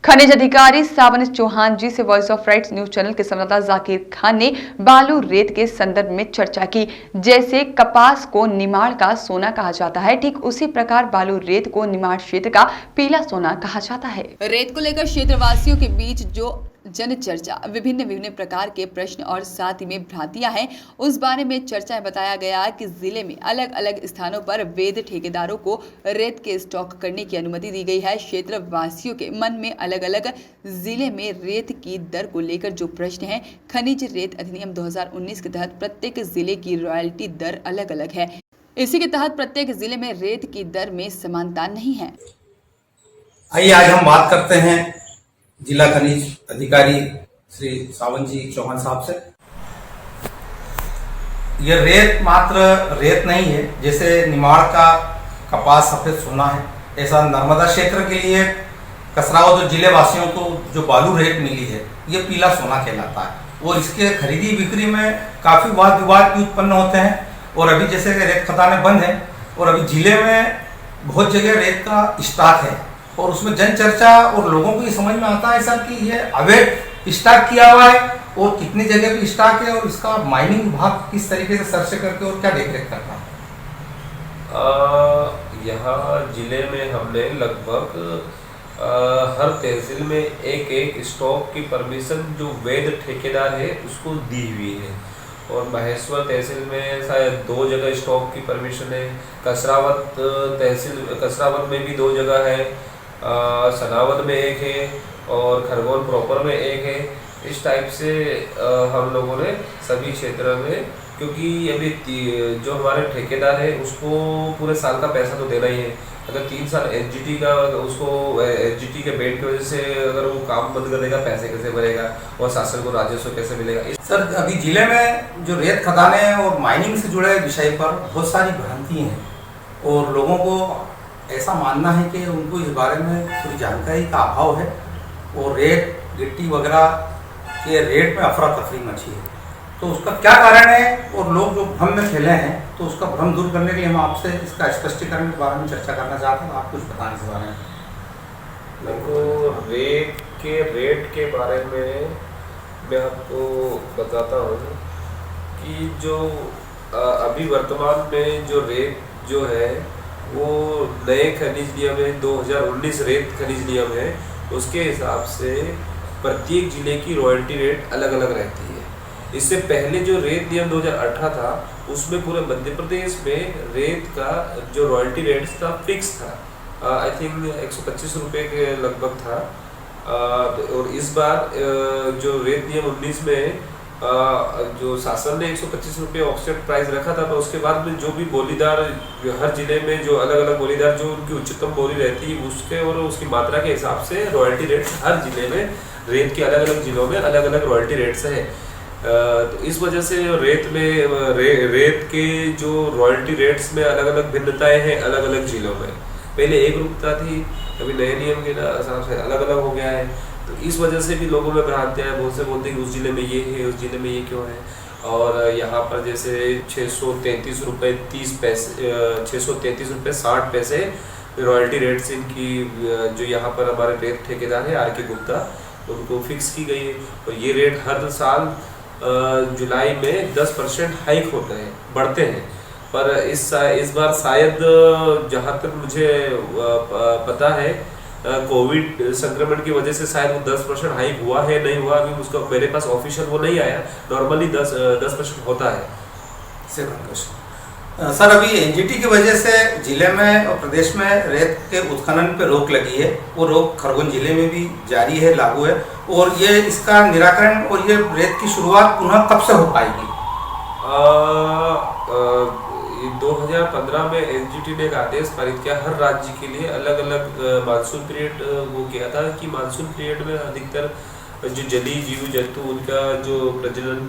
खनिज अधिकारी सावन चौहान जी से voice of rights news channel के संवाददाता जाकिर खान ने बालू रेत के संदर्भ में चर्चा की। जैसे कपास को निमाड़ का सोना कहा जाता है, ठीक उसी प्रकार बालू रेत को निमाड़ क्षेत्र का पीला सोना कहा जाता है। रेत को लेकर क्षेत्रवासियों के बीच जो जन चर्चा, विभिन्न प्रकार के प्रश्न और साथ ही में भ्रांतियां हैं, उस बारे में चर्चा में बताया गया कि जिले में अलग अलग स्थानों पर वैध ठेकेदारों को रेत के स्टॉक करने की अनुमति दी गई है। क्षेत्र वासियों के मन में अलग अलग जिले में रेत की दर को लेकर जो प्रश्न है, खनिज रेत अधिनियम 2019 के तहत प्रत्येक जिले की रॉयल्टी दर अलग अलग है। इसी के तहत प्रत्येक जिले में रेत की दर में समानता नहीं है। आइए आज हम बात करते हैं जिला खनिज अधिकारी श्री सावन जी चौहान साहब से। यह रेत मात्र रेत नहीं है, जैसे निमाड़ का कपास सफेद सोना है, ऐसा नर्मदा क्षेत्र के लिए कसरावद और जिले वासियों को जो बालू रेत मिली है, ये पीला सोना कहलाता है। और इसके खरीदी बिक्री में काफी वाद विवाद भी उत्पन्न होते हैं। और अभी जैसे रेत खदानें बंद हैं और अभी जिले में बहुत जगह रेत का स्टॉक है और उसमें जन चर्चा और लोगों को ये समझ में आता है सर कि ये अवैध स्टॉक किया हुआ है और कितनी जगह पे स्टॉक है और इसका माइनिंग विभाग किस तरीके से सर्च करके और क्या देखरेख करता है। यहाँ जिले में हमने लगभग हर तहसील में एक स्टॉक की परमिशन जो वैध ठेकेदार है उसको दी हुई है। और महेश्वर तहसील में शायद 2 जगह स्टॉक की परमिशन है। कसरावद तहसील कसरावद में भी 2 जगह है, सनावद में 1 है और खरगोन प्रॉपर में 1 है। इस टाइप से हम लोगों ने सभी क्षेत्र में, क्योंकि अभी जो हमारे ठेकेदार है उसको पूरे साल का पैसा तो देना ही है। अगर 3 साल एसजीटी का उसको एसजीटी के बेड की वजह से अगर वो काम बंद कर देगा, पैसे कैसे भरेगा और शासन को राजस्व कैसे मिलेगा। सर अभी जिले में जो रेत खदानें और माइनिंग से जुड़े विषय पर बहुत सारी भ्रांति हैं और लोगों को ऐसा मानना है कि उनको इस बारे में पूरी जानकारी का अभाव है और रेत गिट्टी वगैरह के रेट में अफरा तफरी मची है। तो उसका क्या कारण है और लोग जो भ्रम में फैले हैं, तो उसका भ्रम दूर करने के लिए हम आपसे इसका स्पष्टीकरण के बारे में चर्चा करना चाहते हैं। आप कुछ बताएं इस बारे में। देखो, रेट के बारे में मैं आपको बताता हूँ कि जो अभी वर्तमान में जो रेट जो है वो नए खनिज नियम है 2019 रेत खनिज नियम है, उसके हिसाब से प्रत्येक जिले की रॉयल्टी रेट अलग अलग रहती है। इससे पहले जो रेत नियम 2018 था उसमें पूरे मध्य प्रदेश में रेत का जो रॉयल्टी रेट था फिक्स था। आई थिंक 125 रुपये के लगभग था। और इस बार जो रेत नियम 19 में जो शासन ने 125 रुपये ऑफसेट प्राइस रखा था, तो उसके बाद में जो भी बोलीदार हर जिले में जो अलग अलग बोलीदार जो उनकी उच्चतम बोली रहती है उसके और उसकी मात्रा के हिसाब से रॉयल्टी रेट हर जिले में रेत के अलग अलग जिलों में अलग अलग रॉयल्टी रेट्स है। तो इस वजह से रेत में रेत के जो रॉयल्टी रेट्स में अलग अलग भिन्नताएं हैं अलग अलग जिलों में। पहले एक रूपता थी, अभी नए नियम के हिसाब से अलग अलग हो गया है। तो इस वजह से भी लोगों में भ्रांतियां हैं, बहुत से बोलते हैं कि उस जिले में ये है, उस जिले में ये क्यों है। और यहाँ पर जैसे 633 रुपये 30 पैसे 633 रुपये 60 पैसे रॉयल्टी रेट्स इनकी जो यहाँ पर हमारे रेत ठेकेदार है आर.के. गुप्ता, उनको फिक्स की गई है। और ये रेट हर साल जुलाई में 10% हाइक होते हैं, बढ़ते हैं। पर इस बार शायद जहाँ तक मुझे पता है कोविड संक्रमण की वजह से शायद वो 10% हाइक हुआ है, नहीं हुआ अभी उसका मेरे पास ऑफिशियल वो नहीं आया। नॉर्मली 10% होता है। सर अभी एनजीटी की वजह से जिले में और प्रदेश में रेत के उत्खनन पे रोक लगी है, वो रोक खरगोन जिले में भी जारी है, लागू है। और ये इसका निराकरण और ये रेत की शुरुआत पुनः कब से हो पाएगी? 2015 में एनजीटी ने एक आदेश पारित किया, हर राज्य के लिए अलग अलग मानसून पीरियड वो किया था कि मानसून पीरियड में अधिकतर जो जलीय जीव जंतु उनका जो प्रजनन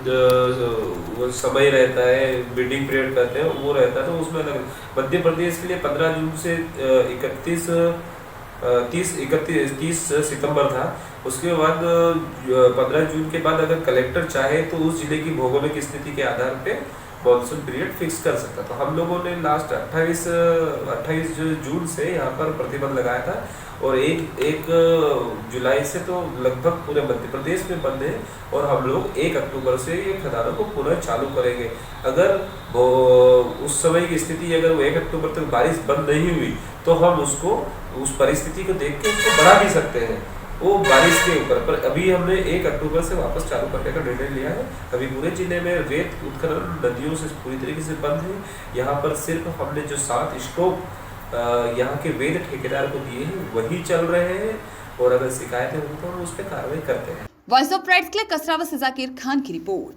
समय रहता है, ब्रीडिंग पीरियड कहते हैं, वो रहता है। तो उसमें अलग मध्य प्रदेश के लिए 15 जून से 30 सितंबर था। उसके बाद 15 जून के बाद अगर कलेक्टर चाहे तो उस जिले की भौगोलिक स्थिति के आधार पे मानसून पीरियड फिक्स कर सकता। तो हम लोगों ने लास्ट 28 जून से यहाँ पर प्रतिबंध लगाया था और एक जुलाई से तो लगभग पूरे मध्य प्रदेश में बंद है और हम लोग 1 अक्टूबर से ये खदानों को पुनः चालू करेंगे। अगर वो उस समय की स्थिति अगर वो 1 अक्टूबर तक बारिश बंद नहीं हुई तो हम उसको उस परिस्थिति को देख के उसको बढ़ा भी सकते हैं, वो बारिश के ऊपर। पर अभी हमने 1 अक्टूबर से वापस चालू करने का निर्णय लिया है। अभी पूरे जिले में रेत उत्खनन नदियों से पूरी तरीके से बंद है। यहाँ पर सिर्फ हमने जो 7 स्टॉप यहाँ के वेद ठेकेदार को दिए हैं वही चल रहे हैं और अगर शिकायतें हों तो हम उस पर कार्रवाई करते हैं। वॉइस ऑफ राइट्स के लिए कसरावत से जाकिर खान की रिपोर्ट।